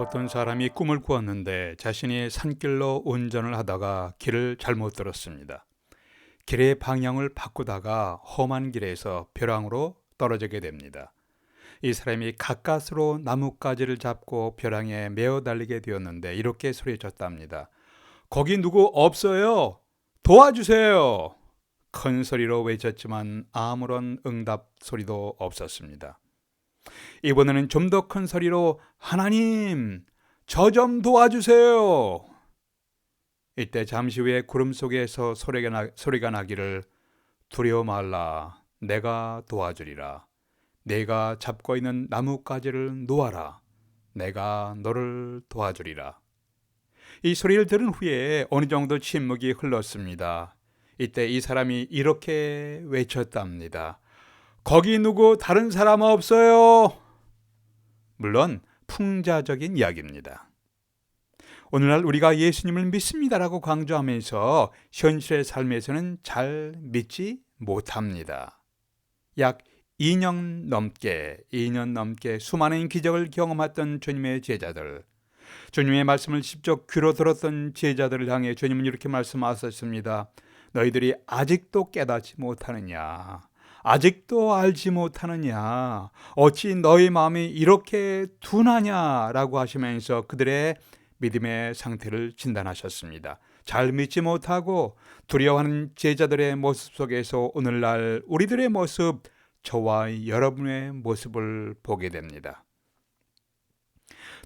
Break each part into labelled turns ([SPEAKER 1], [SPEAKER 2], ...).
[SPEAKER 1] 어떤 사람이 꿈을 꾸었는데 자신이 산길로 운전을 하다가 길을 잘못 들었습니다. 길의 방향을 바꾸다가 험한 길에서 벼랑으로 떨어지게 됩니다. 이 사람이 가까스로 나뭇가지를 잡고 벼랑에 메어 달리게 되었는데 이렇게 소리쳤답니다. 거기 누구 없어요? 도와주세요! 큰 소리로 외쳤지만 아무런 응답 소리도 없었습니다. 이번에는 좀 더 큰 소리로 하나님, 저 좀 도와주세요. 이때 잠시 후에 구름 속에서 소리가 나기를 두려워 말라, 내가 도와주리라. 내가 잡고 있는 나뭇가지를 놓아라. 내가 너를 도와주리라. 이 소리를 들은 후에 어느 정도 침묵이 흘렀습니다. 이때 이 사람이 이렇게 외쳤답니다. 거기 누구 다른 사람 없어요? 물론 풍자적인 이야기입니다. 오늘날 우리가 예수님을 믿습니다라고 강조하면서 현실의 삶에서는 잘 믿지 못합니다. 약 2년 넘게 수많은 기적을 경험했던 주님의 제자들, 주님의 말씀을 직접 귀로 들었던 제자들을 향해 주님은 이렇게 말씀하셨습니다. 너희들이 아직도 깨닫지 못하느냐? 아직도 알지 못하느냐? 어찌 너희 마음이 이렇게 둔하냐라고 하시면서 그들의 믿음의 상태를 진단하셨습니다. 잘 믿지 못하고 두려워하는 제자들의 모습 속에서 오늘날 우리들의 모습, 저와 여러분의 모습을 보게 됩니다.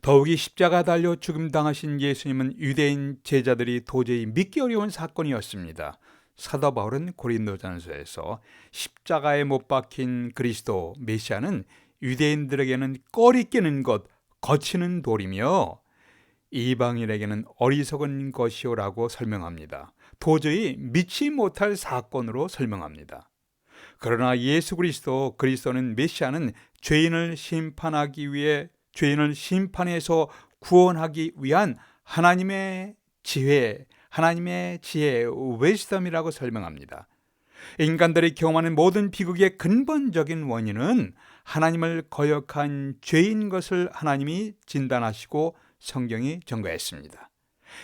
[SPEAKER 1] 더욱이 십자가 달려 죽임당하신 예수님은 유대인 제자들이 도저히 믿기 어려운 사건이었습니다. 사도 바울은 고린도전서에서 십자가에 못 박힌 그리스도 메시아는 유대인들에게는 꺼리 끼는 것, 거치는 돌이며 이방인에게는 어리석은 것이오라고 설명합니다. 도저히 믿지 못할 사건으로 설명합니다. 그러나 예수 그리스도는 메시아는 죄인을 심판해서 구원하기 위한 하나님의 지혜, wisdom이라고 설명합니다. 인간들이 경험하는 모든 비극의 근본적인 원인은 하나님을 거역한 죄인 것을 하나님이 진단하시고 성경이 증거했습니다.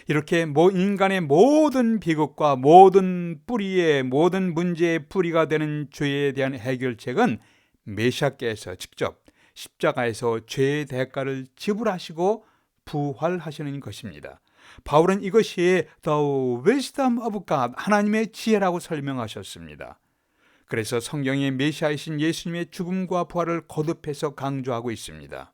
[SPEAKER 1] 이렇게 인간의 모든 비극과 모든 문제의 뿌리가 되는 죄에 대한 해결책은 메시아께서 직접 십자가에서 죄의 대가를 지불하시고 부활하시는 것입니다. 바울은 이것이 The wisdom of God, 하나님의 지혜라고 설명하셨습니다. 그래서 성경의 메시아이신 예수님의 죽음과 부활을 거듭해서 강조하고 있습니다.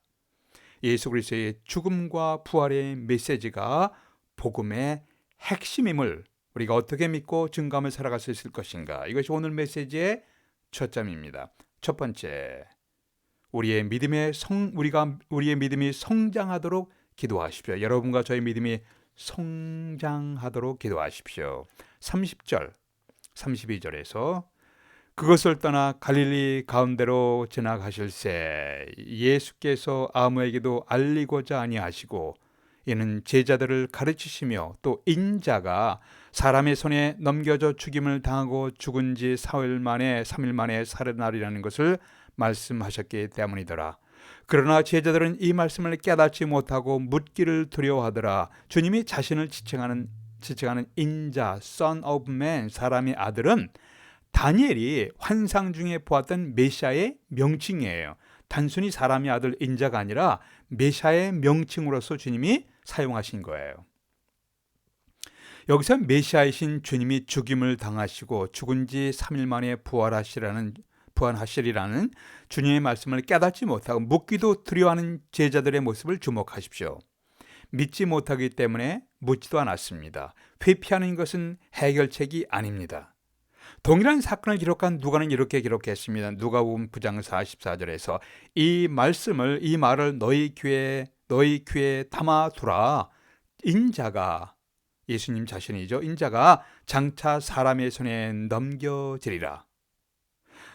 [SPEAKER 1] 예수 그리스도의 죽음과 부활의 메시지가 복음의 핵심임을 우리가 어떻게 믿고 증거하며 살아갈 수 있을 것인가, 이것이 오늘 메시지의 초점입니다. 첫 번째, 우리의 믿음이 성장하도록 기도하십시오. 여러분과 저의 믿음이 성장하도록 기도하십시오. 30절, 32절에서 그것을 떠나 갈릴리 가운데로 지나가실새 예수께서 아무에게도 알리고자 아니하시고 이는 제자들을 가르치시며 또 인자가 사람의 손에 넘겨져 죽임을 당하고 죽은 지 3일 만에 살아나리라는 것을 말씀하셨기 때문이더라. 그러나 제자들은 이 말씀을 깨닫지 못하고 묻기를 두려워하더라. 주님이 자신을 지칭하는 인자, Son of Man, 사람의 아들은 다니엘이 환상 중에 보았던 메시아의 명칭이에요. 단순히 사람의 아들 인자가 아니라 메시아의 명칭으로서 주님이 사용하신 거예요. 여기서 메시아이신 주님이 죽임을 당하시고 죽은 지 3일 만에 부활하시리라는 주님의 말씀을 깨닫지 못하고 묻기도 두려워하는 제자들의 모습을 주목하십시오. 믿지 못하기 때문에 묻지도 않았습니다. 회피하는 것은 해결책이 아닙니다. 동일한 사건을 기록한 누가는 이렇게 기록했습니다. 누가복음 9장 44절에서 이 말을 너희 귀에 담아두라. 인자가, 예수님 자신이죠, 인자가 장차 사람의 손에 넘겨지리라.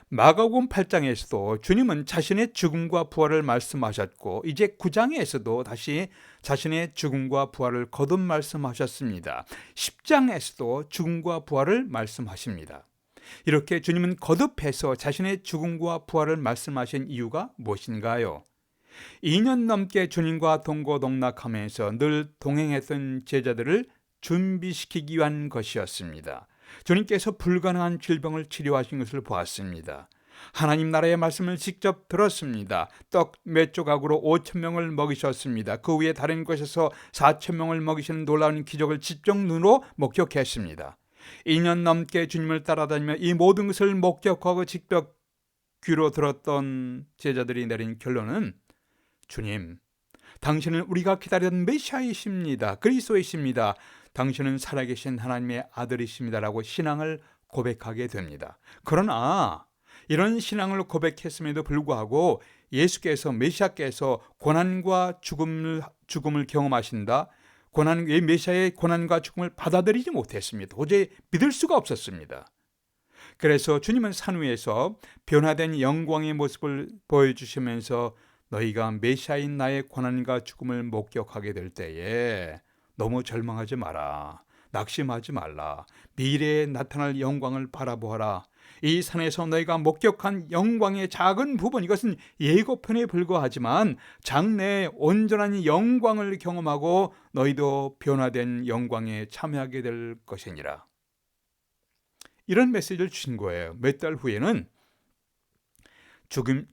[SPEAKER 1] 마가복음 8장에서도 주님은 자신의 죽음과 부활을 말씀하셨고 이제 9장에서도 다시 자신의 죽음과 부활을 거듭 말씀하셨습니다. 10장에서도 죽음과 부활을 말씀하십니다. 이렇게 주님은 거듭해서 자신의 죽음과 부활을 말씀하신 이유가 무엇인가요? 2년 넘게 주님과 동고동락하면서 늘 동행했던 제자들을 준비시키기 위한 것이었습니다. 주님께서 불가능한 질병을 치료하신 것을 보았습니다. 하나님 나라의 말씀을 직접 들었습니다. 떡 몇 조각으로 5,000명을 먹이셨습니다. 그 후에 다른 곳에서 4,000명을 먹이시는 놀라운 기적을 직접 눈으로 목격했습니다. 2년 넘게 주님을 따라다니며 이 모든 것을 목격하고 직접 귀로 들었던 제자들이 내린 결론은, 주님, 당신은 우리가 기다리던 메시아이십니다. 그리스도이십니다. 당신은 살아계신 하나님의 아들이십니다라고 신앙을 고백하게 됩니다. 그러나 이런 신앙을 고백했음에도 불구하고 예수께서, 메시아께서 고난과 죽음을 경험하신다, 메시아의 고난과 죽음을 받아들이지 못했습니다. 도저히 믿을 수가 없었습니다. 그래서 주님은 산 위에서 변화된 영광의 모습을 보여주시면서 너희가 메시아인 나의 고난과 죽음을 목격하게 될 때에 너무 절망하지 마라, 낙심하지 말라, 미래에 나타날 영광을 바라보아라. 이 산에서 너희가 목격한 영광의 작은 부분, 이것은 예고편에 불과하지만 장래의 온전한 영광을 경험하고 너희도 변화된 영광에 참여하게 될 것이니라. 이런 메시지를 주신 거예요. 몇 달 후에는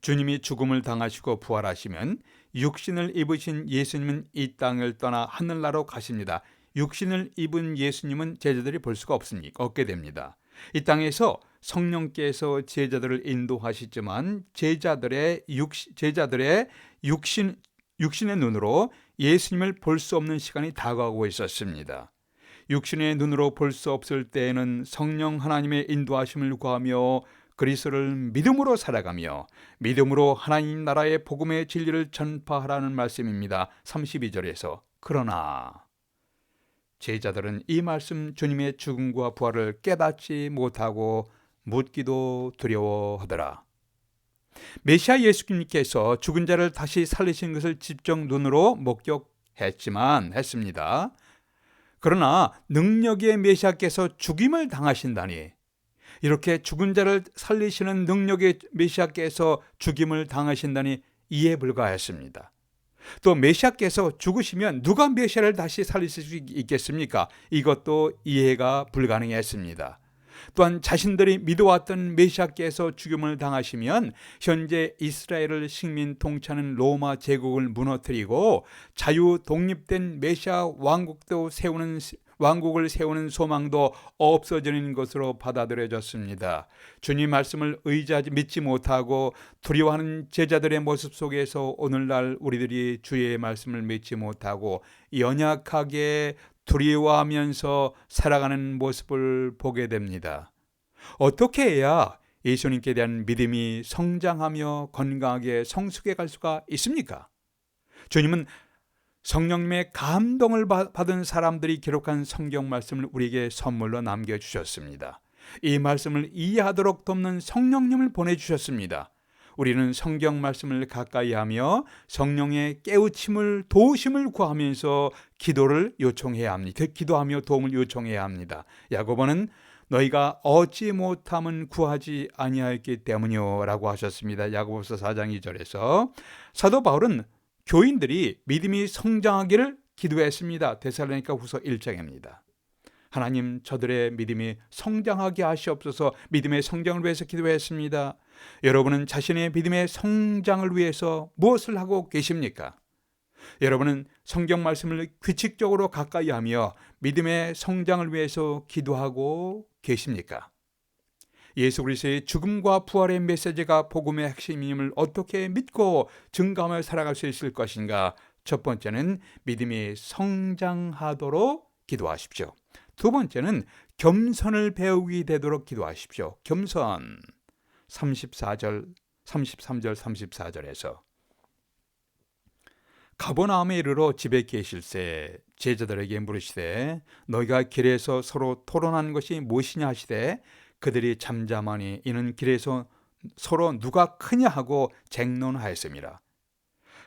[SPEAKER 1] 주님이 죽음을 당하시고 부활하시면 육신을 입으신 예수님은 이 땅을 떠나 하늘나라로 가십니다. 육신을 입은 예수님은 제자들이 볼 수가 없게 됩니다. 이 땅에서 성령께서 제자들을 인도하시지만 제자들의 육신의 눈으로 예수님을 볼 수 없는 시간이 다가오고 있었습니다. 육신의 눈으로 볼 수 없을 때에는 성령 하나님의 인도하심을 구하며 그리스도를 믿음으로 살아가며 믿음으로 하나님 나라의 복음의 진리를 전파하라는 말씀입니다. 32절에서. 그러나 제자들은 이 말씀, 주님의 죽음과 부활을 깨닫지 못하고 묻기도 두려워하더라. 메시아 예수님께서 죽은 자를 다시 살리신 것을 직접 눈으로 목격했습니다. 그러나 능력의 메시아께서 죽임을 당하신다니, 이렇게 죽은 자를 살리시는 능력의 메시아께서 죽임을 당하신다니 이해 불가했습니다. 또 메시아께서 죽으시면 누가 메시아를 다시 살리실 수 있겠습니까? 이것도 이해가 불가능했습니다. 또한 자신들이 믿어왔던 메시아께서 죽임을 당하시면 현재 이스라엘을 식민 통치하는 로마 제국을 무너뜨리고 자유 독립된 메시아 왕국을 세우는 소망도 없어지는 것으로 받아들여졌습니다. 주님 말씀을 믿지 못하고 두려워하는 제자들의 모습 속에서 오늘날 우리들이 주의 말씀을 믿지 못하고 연약하게 두려워하면서 살아가는 모습을 보게 됩니다. 어떻게 해야 예수님께 대한 믿음이 성장하며 건강하게 성숙해 갈 수가 있습니까? 주님은 성령님의 감동을 받은 사람들이 기록한 성경 말씀을 우리에게 선물로 남겨주셨습니다. 이 말씀을 이해하도록 돕는 성령님을 보내주셨습니다. 우리는 성경 말씀을 가까이 하며 성령의 깨우침을, 도우심을 구하면서 기도를 요청해야 합니다. 기도하며 도움을 요청해야 합니다. 야고보는 너희가 얻지 못함은 구하지 아니하였기 때문이요 라고 하셨습니다. 야고보서 4장 2절에서. 사도 바울은 교인들이 믿음이 성장하기를 기도했습니다. 데살로니가 후서 1장입니다. 하나님, 저들의 믿음이 성장하게 하시옵소서. 믿음의 성장을 위해서 기도했습니다. 여러분은 자신의 믿음의 성장을 위해서 무엇을 하고 계십니까? 여러분은 성경 말씀을 규칙적으로 가까이 하며 믿음의 성장을 위해서 기도하고 계십니까? 예수 그리스도의 죽음과 부활의 메시지가 복음의 핵심임을 어떻게 믿고 증거하며 살아갈 수 있을 것인가? 첫 번째는 믿음이 성장하도록 기도하십시오. 두 번째는 겸손을 배우게 되도록 기도하십시오. 겸손. 33절 34절에서. 가버나움에 이르러 집에 계실새 제자들에게 물으시되 너희가 길에서 서로 토론한 것이 무엇이냐 하시되 그들이 잠잠하니 이는 길에서 서로 누가 크냐 하고 쟁론하였습니다.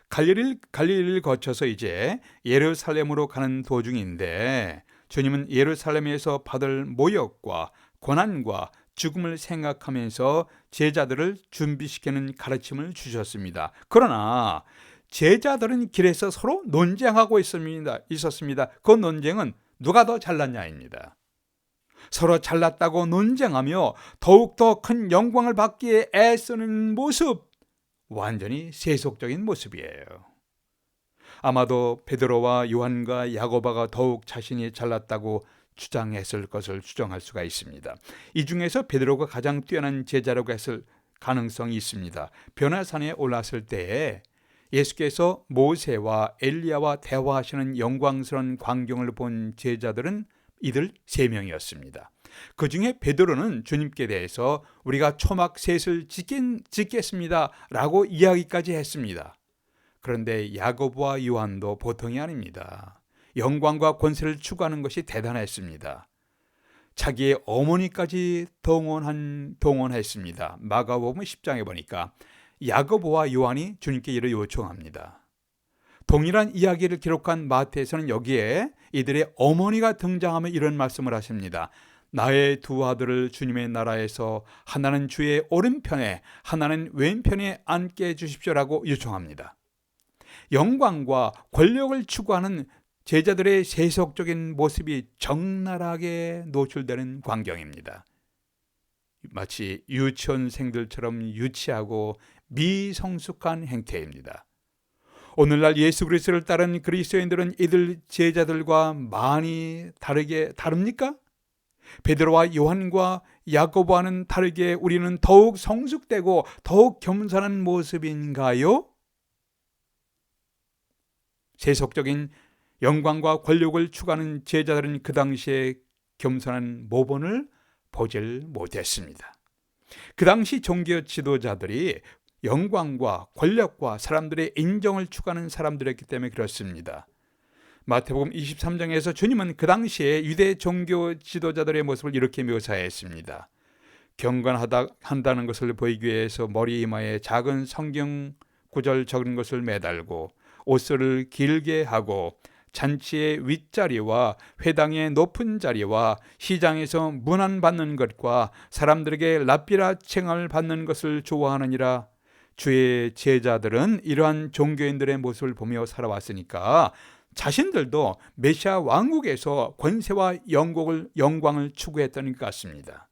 [SPEAKER 1] 갈릴리를 거쳐서 이제 예루살렘으로 가는 도중인데 주님은 예루살렘에서 받을 모욕과 고난과 죽음을 생각하면서 제자들을 준비시키는 가르침을 주셨습니다. 그러나 제자들은 길에서 서로 논쟁하고 있었습니다. 그 논쟁은 누가 더 잘났냐입니다. 서로 잘났다고 논쟁하며 더욱더 큰 영광을 받기에 애쓰는 모습, 완전히 세속적인 모습이에요. 아마도 베드로와 요한과 야고보가 더욱 자신이 잘났다고 주장했을 것을 추정할 수가 있습니다. 이 중에서 베드로가 가장 뛰어난 제자라고 했을 가능성이 있습니다. 변화산에 올랐을 때에 예수께서 모세와 엘리야와 대화하시는 영광스러운 광경을 본 제자들은 이들 3명이었습니다. 그 중에 베드로는 주님께 대해서 우리가 초막 셋을 짓겠습니다 라고 이야기까지 했습니다. 그런데 야고보와 요한도 보통이 아닙니다. 영광과 권세를 추구하는 것이 대단했습니다. 자기의 어머니까지 동원했습니다. 마가복음 10장에 보니까 야고보와 요한이 주님께 이를 요청합니다. 동일한 이야기를 기록한 마태에서는 여기에 이들의 어머니가 등장하며 이런 말씀을 하십니다. 나의 2 아들을 주님의 나라에서 하나는 주의 오른편에 하나는 왼편에 앉게 해주십시오라고 요청합니다. 영광과 권력을 추구하는 제자들의 세속적인 모습이 적나라하게 노출되는 광경입니다. 마치 유치원생들처럼 유치하고 미성숙한 행태입니다. 오늘날 예수 그리스도를 따르는 그리스도인들은 이들 제자들과 많이 다릅니까? 베드로와 요한과 야고보와는 다르게 우리는 더욱 성숙되고 더욱 겸손한 모습인가요? 세속적인 영광과 권력을 추구하는 제자들은 그 당시에 겸손한 모본을 보질 못했습니다. 그 당시 종교 지도자들이 영광과 권력과 사람들의 인정을 추구하는 사람들이었기 때문에 그렇습니다. 마태복음 23장에서 주님은 그 당시에 유대 종교 지도자들의 모습을 이렇게 묘사했습니다. 경건한다는 것을 보이기 위해서 머리 이마에 작은 성경 구절 적은 것을 매달고 옷을 길게 하고 잔치의 윗자리와 회당의 높은 자리와 시장에서 문안받는 것과 사람들에게 랍비라 칭함을 받는 것을 좋아하느니라. 주의 제자들은 이러한 종교인들의 모습을 보며 살아왔으니까 자신들도 메시아 왕국에서 권세와 영광을 추구했던 것 같습니다.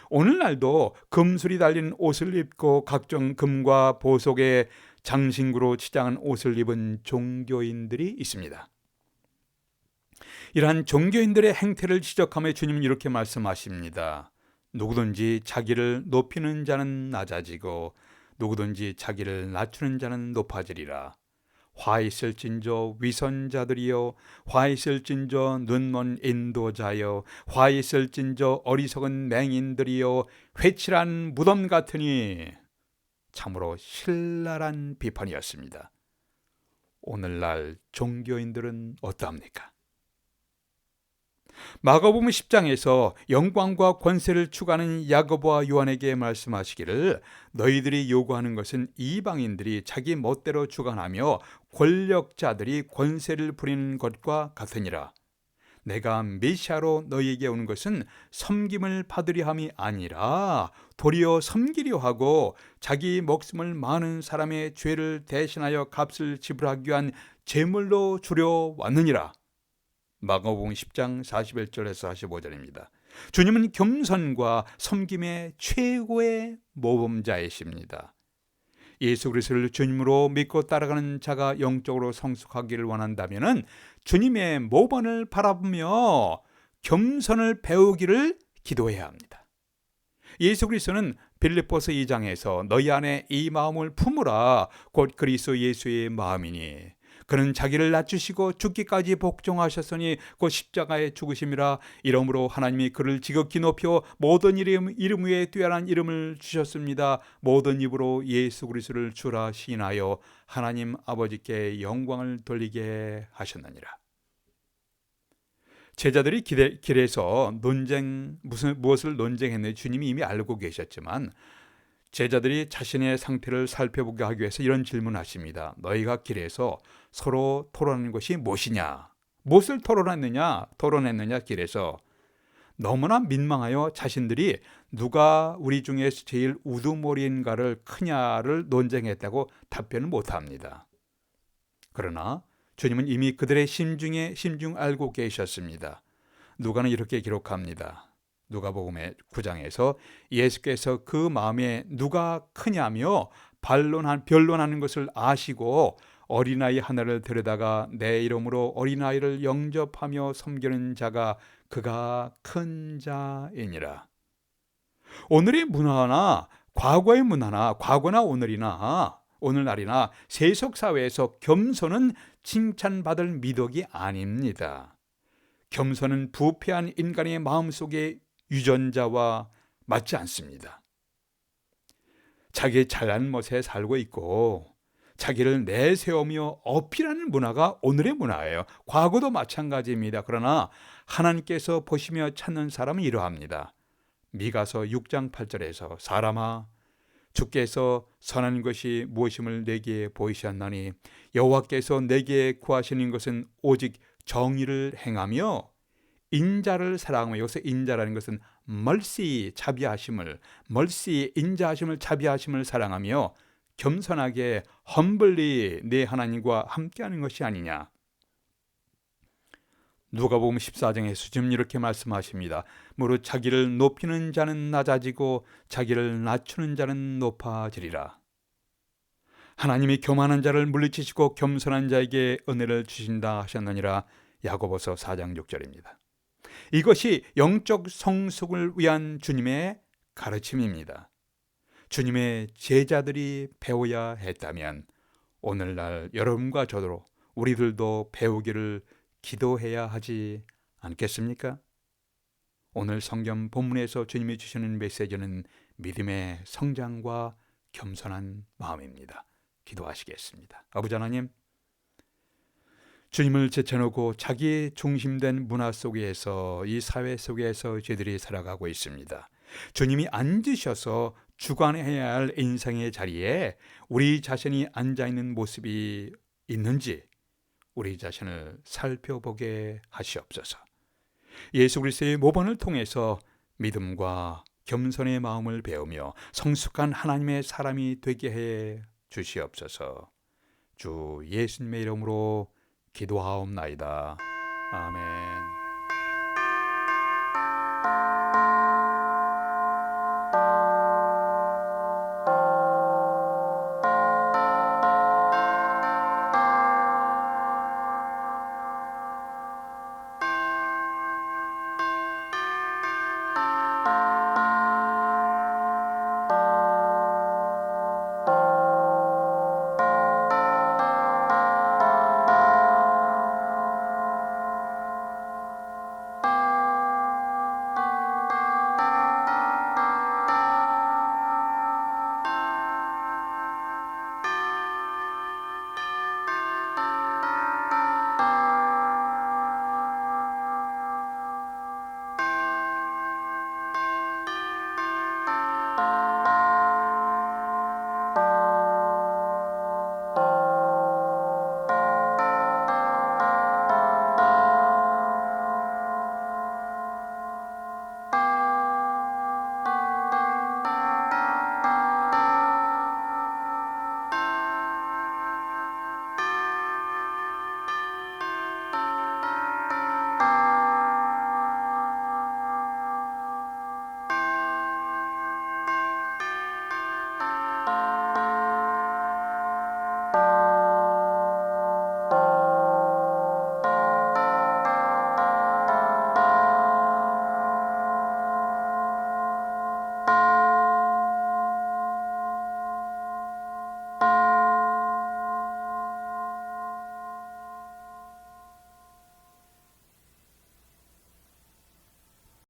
[SPEAKER 1] 오늘날도 금술이 달린 옷을 입고 각종 금과 보석의 장신구로 치장한 옷을 입은 종교인들이 있습니다. 이러한 종교인들의 행태를 지적하며 주님은 이렇게 말씀하십니다. 누구든지 자기를 높이는 자는 낮아지고 누구든지 자기를 낮추는 자는 높아지리라. 화 있을진저 위선자들이여, 화 있을진저 눈먼 인도자여, 화 있을진저 어리석은 맹인들이여, 회칠한 무덤 같으니. 참으로 신랄한 비판이었습니다. 오늘날 종교인들은 어떠합니까? 마가복음 10장에서 영광과 권세를 추구하는 야고보와 요한에게 말씀하시기를 너희들이 요구하는 것은 이방인들이 자기 멋대로 주관하며 권력자들이 권세를 부리는 것과 같으니라. 내가 메시아로 너희에게 온 것은 섬김을 받으려 함이 아니라 도리어 섬기려 하고 자기 목숨을 많은 사람의 죄를 대신하여 값을 지불하기 위한 제물로 주려 왔느니라. 마가복음 10장 41절에서 45절입니다. 주님은 겸손과 섬김의 최고의 모범자이십니다. 예수 그리스도를 주님으로 믿고 따라가는 자가 영적으로 성숙하기를 원한다면 주님의 모범을 바라보며 겸손을 배우기를 기도해야 합니다. 예수 그리스도는 빌립보서 2장에서 너희 안에 이 마음을 품으라 곧 그리스도 예수의 마음이니 그는 자기를 낮추시고 죽기까지 복종하셨으니 곧 십자가에 죽으심이라. 이러므로 하나님이 그를 지극히 높여 모든 이름 위에 뛰어난 이름을 주셨습니다. 모든 입으로 예수 그리스도를 주라 시인하여 하나님 아버지께 영광을 돌리게 하셨느니라. 제자들이 길에서 무엇을 논쟁했는지 주님이 이미 알고 계셨지만 제자들이 자신의 상태를 살펴보게 하기 위해서 이런 질문하십니다. 너희가 길에서 서로 토론하는 것이 무엇이냐? 무엇을 토론했느냐 길에서. 너무나 민망하여 자신들이 누가 우리 중에서 제일 우두머리인가를 크냐를 논쟁했다고 답변을 못합니다. 그러나 주님은 이미 그들의 심중 알고 계셨습니다. 누가는 이렇게 기록합니다. 누가복음의 9장에서 예수께서 그 마음에 누가 크냐며 변론하는 것을 아시고 어린아이 하나를 데려다가 내 이름으로 어린아이를 영접하며 섬기는 자가 그가 큰 자이니라. 오늘의 문화나 과거의 문화나 과거나 오늘날이나 세속사회에서 겸손은 칭찬받을 미덕이 아닙니다. 겸손은 부패한 인간의 마음속의 유전자와 맞지 않습니다. 자기 잘난 멋에 살고 있고 자기를 내세우며 어필하는 문화가 오늘의 문화예요. 과거도 마찬가지입니다. 그러나 하나님께서 보시며 찾는 사람은 이러합니다. 미가서 6장 8절에서 사람아 주께서 선한 것이 무엇임을 내게 보이셨나니 여호와께서 내게 구하시는 것은 오직 정의를 행하며 인자를 사랑하며, 여기서 인자라는 것은 인자하심을 자비하심을 사랑하며 겸손하게 험블리 내 하나님과 함께하는 것이 아니냐. 누가복음 14장에서 지금 이렇게 말씀하십니다. 무릇 자기를 높이는 자는 낮아지고 자기를 낮추는 자는 높아지리라. 하나님이 교만한 자를 물리치시고 겸손한 자에게 은혜를 주신다 하셨느니라. 야고보서 4장 6절입니다. 이것이 영적 성숙을 위한 주님의 가르침입니다. 주님의 제자들이 배워야 했다면 오늘날 여러분과 저도 우리들도 배우기를 기도해야 하지 않겠습니까? 오늘 성경 본문에서 주님이 주시는 메시지는 믿음의 성장과 겸손한 마음입니다. 기도하시겠습니다. 아버지 하나님, 주님을 제쳐놓고 자기 중심된 문화 속에서, 이 사회 속에서 저희들이 살아가고 있습니다. 주님이 앉으셔서 주관해야 할 인생의 자리에 우리 자신이 앉아있는 모습이 있는지 우리 자신을 살펴보게 하시옵소서. 예수 그리스도의 모범을 통해서 믿음과 겸손의 마음을 배우며 성숙한 하나님의 사람이 되게 해 주시옵소서. 주 예수님의 이름으로 기도하옵나이다. 아멘.